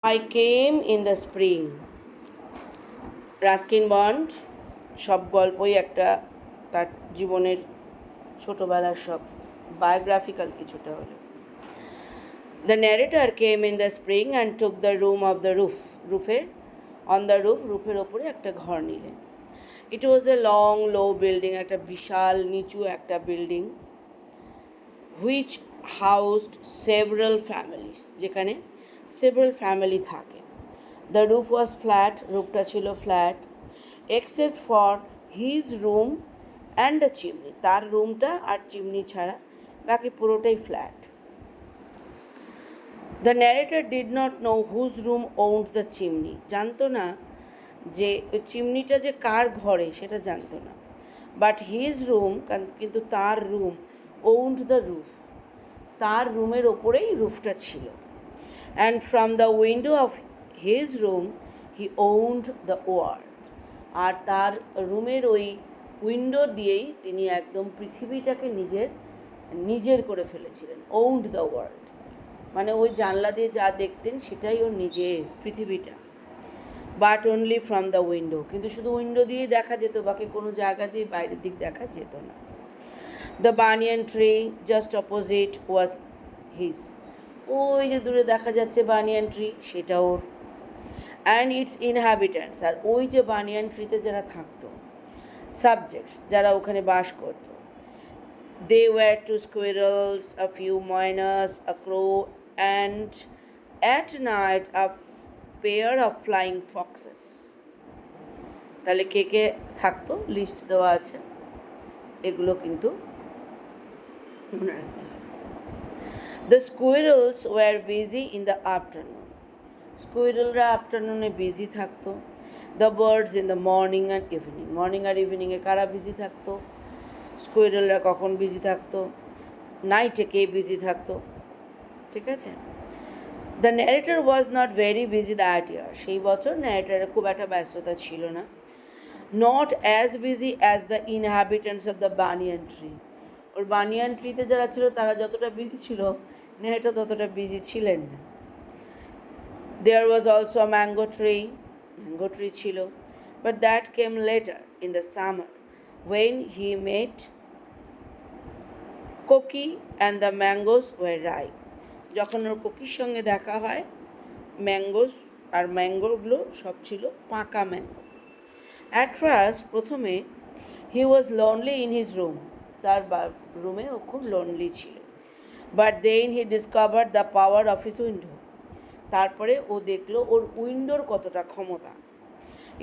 I came in the spring. Ruskin bond সব গল্পই একটা তার জীবনের ছোটোবেলার সব বায়োগ্রাফিক্যাল কিছুটা হলো। The narrator came in the spring and took the room of the রুফের ওপরে একটা ঘর নিলেন। It was a long low building, একটা বিশাল নিচু একটা building, which housed several families, যেখানে several family থাকে। The roof was flat, রুফটা ছিল flat, except for his room and the chimney, তার রুমটা আর চিমনি ছাড়া বাকি পুরোটাই flat. The narrator did not know whose room owned the chimney, জানতো না যে ওই চিমনিটা যে কার ঘরে সেটা জানতো না। বাট হিজ রুম, কিন্তু তার রুম, ওন্ড দ্য রুফ, তার রুমের ওপরেই রুফটা ছিল। And from the window of his room he owned the world, আর তার রুমের ওই উইন্ডো দিয়েই তিনি একদম পৃথিবীটাকে নিজের করে ফেলেছিলেন। ওন্ড দ্য ওয়ার্ল্ড মানে ওই জানলা দিয়ে যা দেখতেন সেটাই ওর নিজের পৃথিবীটা। But only from the window, কিন্তু শুধু উইন্ডো দিয়েই দেখা যেত, বাকি কোনো জায়গা দিয়ে বাইরের দিক দেখা যেত না। The banyan tree just opposite was his, ওই যে দূরে দেখা যাচ্ছে বানিয়ান ট্রি, সেটা ওর। অ্যান্ড ইটস ইনহ্যাবিট্যান্টস, আর ওই যে বানিয়ান ট্রিতে যারা থাকতো, সাবজেক্টস যারা ওখানে বাস করতো, they were two squirrels, a few miners, a crow, and at night a pair of flying foxes. তাহলে কে কে থাকতো লিস্ট দেওয়া আছে, এগুলো কিন্তু মনে রাখতে হবে। The squirrels were busy in the afternoon. স্কুইরেলরা আফটারনুনে বিজি থাকতো। The birds in the morning and evening. Morning আর ইভিনিংয়ে কারা বিজি থাকতো? স্কুইরেলরা কখন বিজি থাকতো? নাইটে কে বিজি থাকতো? ঠিক আছে। The narrator was not very busy that year, সেই বছর ন্যারেটারের খুব একটা ব্যস্ততা ছিল না। Not as busy as the inhabitants of the banyan tree, ওর বানিয়ান ট্রিতে যারা ছিল তারা যতটা বিজি ছিল, ন্যারেটর ততটা বিজি ছিলেন না। There was also a mango tree ছিল, but that came later in the summer when he met Koki and the mangoes were ripe, যখন ওর কোকির সঙ্গে দেখা হয়, ম্যাঙ্গোস আর ম্যাঙ্গোগুলো সব ছিল পাকা ম্যাঙ্গো। অ্যাট ফার্স্ট, প্রথমে he was lonely in his room, তার রুমে ও খুব লনলি ছিল। But then he discovered the power of his window, তারপরে ও দেখলো ওর উইন্ডোর কতটা ক্ষমতা।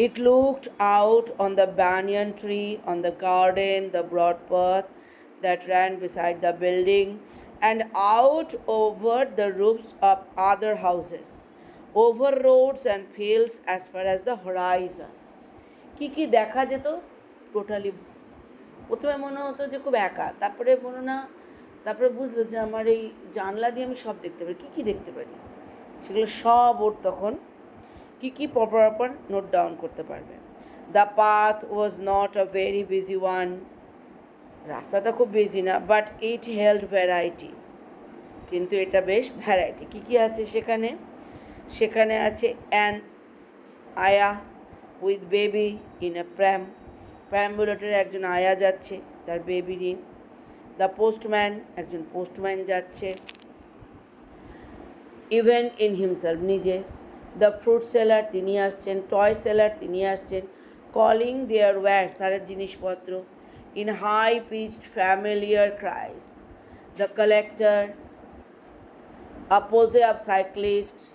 It looked out on the banyan tree, on the garden, the broad path that ran beside the building, and out over the roofs of other houses, over roads and fields as far as the horizon. কি দেখা যেত totally, প্রথমে মনে হতো যে খুব একা, তারপরে বুঝলো যে আমার এই জানলা দিয়ে আমি সব দেখতে পারি। কী দেখতে পারি সেগুলো সব ওর তখন কি পরপর নোট ডাউন করতে পারবে। The path was not a very BG one, রাস্তাটা খুব বিজি না, বাট ইট হেল্ড ভ্যারাইটি, কিন্তু এটা বেশ ভ্যারাইটি। কী আছে সেখানে? সেখানে আছে অ্যান আয়া উইথ বেবি ইন এ প্র্যাম্বুলেটরে একজন আয়া যাচ্ছে তার বেবি নিয়ে। দ্য পোস্টম্যান, একজন পোস্টম্যান যাচ্ছে, ইভেন ইন হিমসেলফ, নিজে। দ্য ফ্রুট সেলার, তিনি আসছেন। টয় সেলার, তিনি আসছেন। কলিং দেয়ার ওয়্যার্স, তাদের জিনিসপত্র। In high pitched familiar cries. The collector, a posse of cyclists,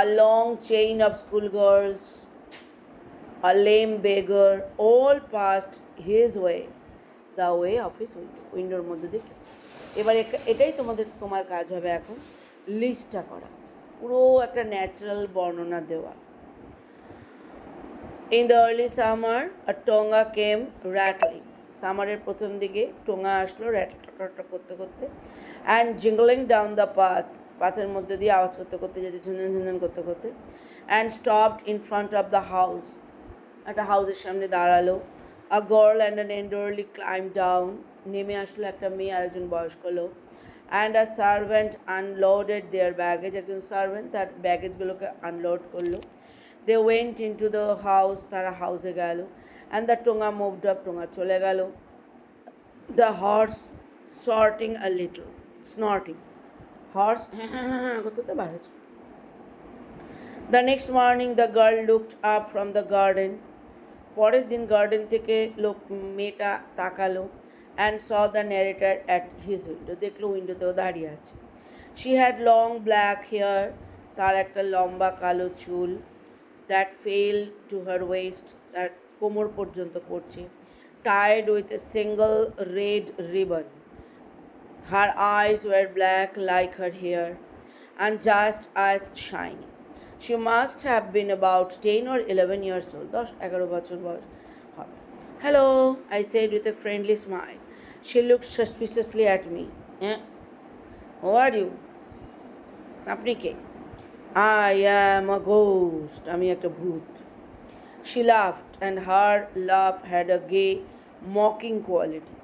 a long chain of schoolgirls, a lame beggar, all passed his way, the way of his window, উইন্ডোর মধ্যে দিয়ে। এবার এটাই তোমার কাজ হবে এখন, লিস্টটা করা, পুরো একটা ন্যাচারাল বর্ণনা দেওয়া। In the early summer a tonga came rattling, সামারের প্রথম দিকে টোঙা আসলো র্যাটটা করতে করতে। অ্যান্ড জিঙ্গলিং ডাউন দ্য পাথের মধ্যে দিয়ে আওয়াজ করতে করতে যাচ্ছে, ঝুনঝুন করতে করতে। And stopped in front of the house, একটা হাউসের সামনে দাঁড়ালো। A girl and an elderly climbed down, নেমে আসলো একটা মেয়ে আর একজন বয়স্ক লোক। and a servant unloaded their baggage. একজন সার্ভেন্ট তার ব্যাগেজগুলোকে আনলোড করলো. They went into the house, তারা হাউসে গেল, and the টোঙা moved up, টোঙা চলে গেল. The horse snorting a little, snorting. Horse করতে বার হচ্ছে. The next morning the girl looked up from the garden. পরের দিন গার্ডেন থেকে মেয়েটা তাকালো and saw the narrator at his window. দেখলো উইন্ডোতেও দাঁড়িয়ে আছে. She had long black hair, তার একটা লম্বা কালো চুল, that fell to her waist, তার কোমর পর্যন্ত পড়ছে, tied with a single red ribbon. Her eyes were black like her hair and just as shiny. She must have been about 10 or 11 years old. 10-11 বছর বয়স হবে. Hello, I said with a friendly smile. She looked suspiciously at me. Who are you? আপনি কে? I am a ghost. আমি একটা ভূত. She laughed and her laugh had a gay, mocking quality.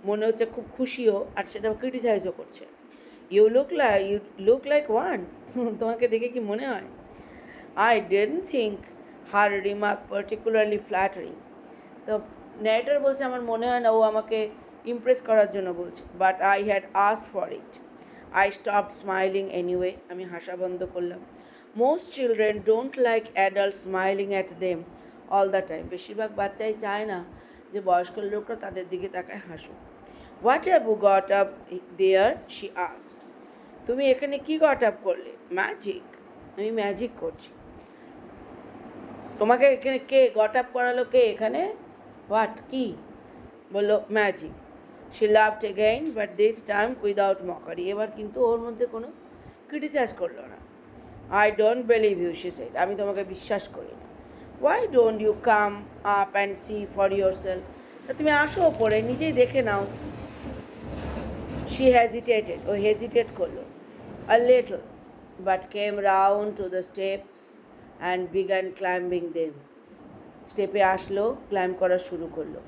মনে হচ্ছে খুব খুশিও আর সেটা ক্রিটিসাইজও করছে. You look like one. তোমাকে দেখে কি মনে হয়? I didn't think her remark particularly flattering. তো ন্যারেটর বলছে আমার মনে হয় না ও আমাকে ইমপ্রেস করার জন্য বলছে. But I had asked for it. I stopped smiling anyway. আমি হাসা বন্ধ করলাম. Most children don't like adults smiling at them all the time. বেশিরভাগ বাচ্চাই চায় না যে বয়স্ক লোকরা তাদের দিকে তাকায় হাসুক. What have you got up there? She asked. তুমি এখানে কি গট আপ করলে? ম্যাজিক. আমি ম্যাজিক করছি. তোমাকে এখানে কে গট আপ করালো? কে এখানে? হোয়াট? কি? বললো magic. She laughed again, but this time without mockery. এবার কিন্তু ওর মধ্যে কোনো ক্রিটিসাইজ করলো না. I don't believe you, she said. আমি তোমাকে বিশ্বাস করি না. Why don't you come up and see for yourself? তা তুমি আসো ওপরে, নিজেই দেখে নাও. She hesitated. ও হেজিটেট করলো. A little, but came round to the steps and began climbing them. স্টেপে আসলো, ক্লাইম্ব করা শুরু করলো.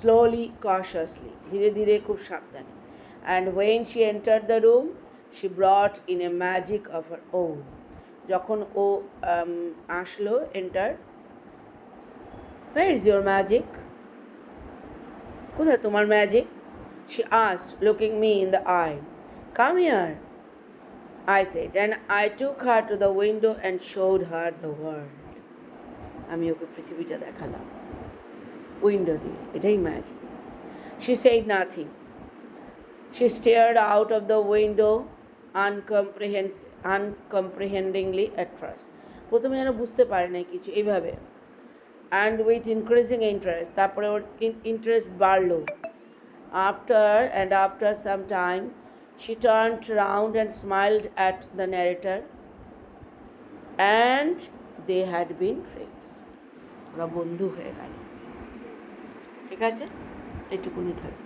Slowly, cautiously, ধীরে ধীরে, খুব সাবধানে. And when she entered the room, she brought in a magic of her own. যখন ও আসলো, entered. Where is your magic? কোথায় তোমার magic? She asked, looking me in the eye. Come here, I said, and I took her to the window and showed her the world. আমি ওকে পৃথিবীটা দেখালাম window দিয়ে. এটাই magic. She said nothing. She stared out of the window uncomprehendingly at first. প্রথমে যেন বুঝতে পারে নাই কিছু, এইভাবে. And with increasing interest, তারপরে ওর ইন্টারেস্ট বাড়লো. After some time, she turned round and smiled at the narrator, and they had been friends. ওরা বন্ধু হয়ে গেল. ঠিক আছে, এটুকুনি থাকবে.